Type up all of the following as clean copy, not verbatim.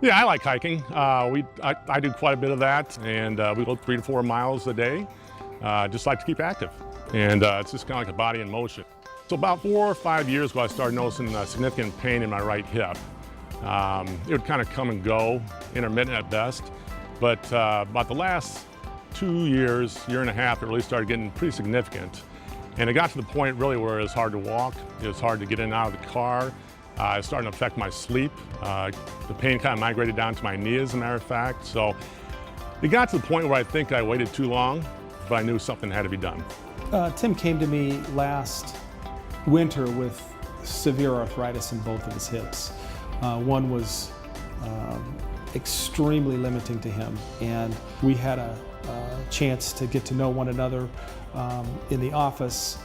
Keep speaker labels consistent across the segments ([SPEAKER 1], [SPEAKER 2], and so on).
[SPEAKER 1] Yeah, I like hiking. I do quite a bit of that, and we go 3 to 4 miles a day. Just like to keep active, and it's just kind of like a body in motion. So about 4 or 5 years ago, I started noticing significant pain in my right hip. It would kind of come and go, intermittent at best, but about the last 2 years, year and a half, it really started getting pretty significant. And it got to the point really where it was hard to walk, it was hard to get in and out of the car. It's starting to affect my sleep. The pain kind of migrated down to my knee, as a matter of fact. So it got to the point where I think I waited too long, but I knew something had to be done.
[SPEAKER 2] Tim came to me last winter with severe arthritis in both of his hips. One was extremely limiting to him, and we had a chance to get to know one another in the office.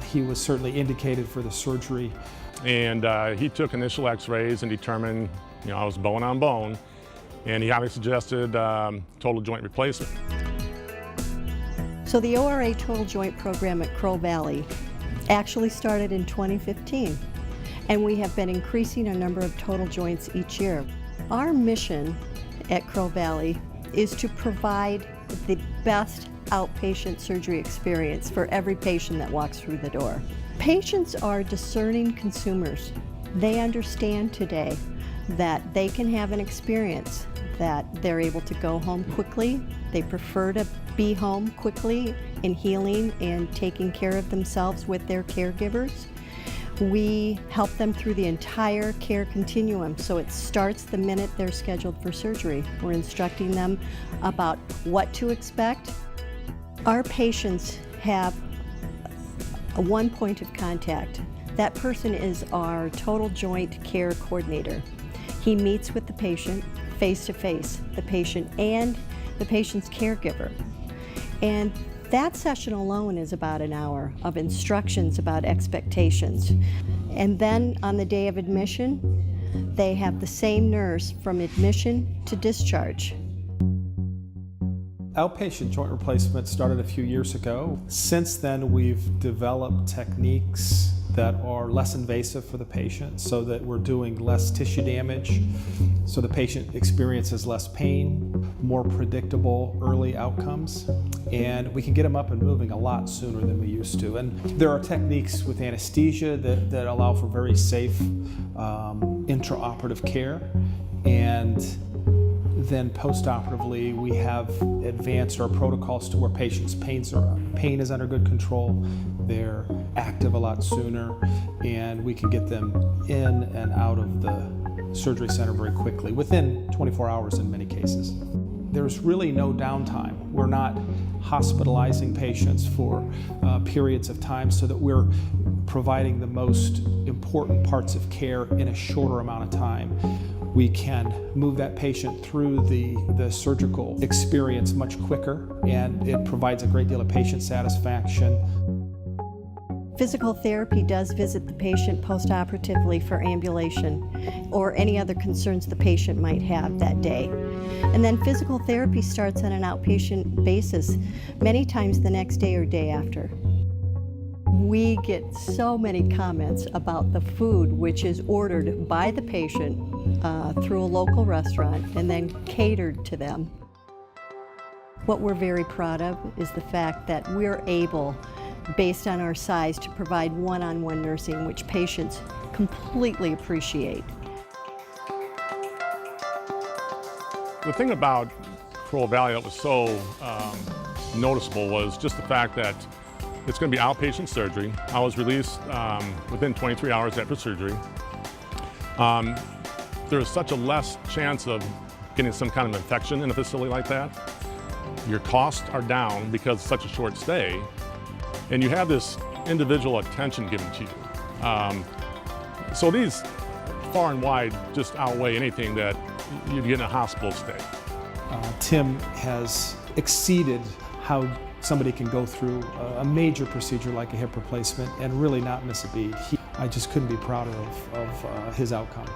[SPEAKER 2] He was certainly indicated for the surgery.
[SPEAKER 1] And he took initial x-rays and determined, I was bone on bone, and he highly suggested total joint replacement.
[SPEAKER 3] So the ORA Total Joint Program at Crow Valley actually started in 2015, and we have been increasing our number of total joints each year. Our mission at Crow Valley is to provide the best outpatient surgery experience for every patient that walks through the door. Patients are discerning consumers. They understand today that they can have an experience, that they're able to go home quickly. They prefer to be home quickly in healing and taking care of themselves with their caregivers. We help them through the entire care continuum, so it starts the minute they're scheduled for surgery. We're instructing them about what to expect. Our patients have one point of contact. That person is our total joint care coordinator. He meets with the patient face to face, the patient and the patient's caregiver. And that session alone is about an hour of instructions about expectations. And then on the day of admission, they have the same nurse from admission to discharge.
[SPEAKER 2] Outpatient joint replacement started a few years ago. Since then, we've developed techniques that are less invasive for the patient, so that we're doing less tissue damage, so the patient experiences less pain, more predictable early outcomes, and we can get them up and moving a lot sooner than we used to. And there are techniques with anesthesia that allow for very safe intraoperative care, and then post-operatively, we have advanced our protocols to where patients' pain is under good control, they're active a lot sooner, and we can get them in and out of the surgery center very quickly, within 24 hours in many cases. There's really no downtime. We're not hospitalizing patients for periods of time, so that we're providing the most important parts of care in a shorter amount of time. We can move that patient through the surgical experience much quicker, and it provides a great deal of patient satisfaction.
[SPEAKER 3] Physical therapy does visit the patient post-operatively for ambulation or any other concerns the patient might have that day. And then physical therapy starts on an outpatient basis, many times the next day or day after. We get so many comments about the food, which is ordered by the patient through a local restaurant and then catered to them. What we're very proud of is the fact that we're able, based on our size, to provide one-on-one nursing, which patients completely appreciate.
[SPEAKER 1] The thing about Crow Valley that was so noticeable was just the fact that it's going to be outpatient surgery. I was released within 23 hours after surgery. There's such a less chance of getting some kind of infection in a facility like that. Your costs are down because it's such a short stay, and you have this individual attention given to you. So these far and wide just outweigh anything that you'd get in a hospital stay.
[SPEAKER 2] Tim has exceeded how somebody can go through a major procedure like a hip replacement and really not miss a beat. I just couldn't be prouder of his outcome.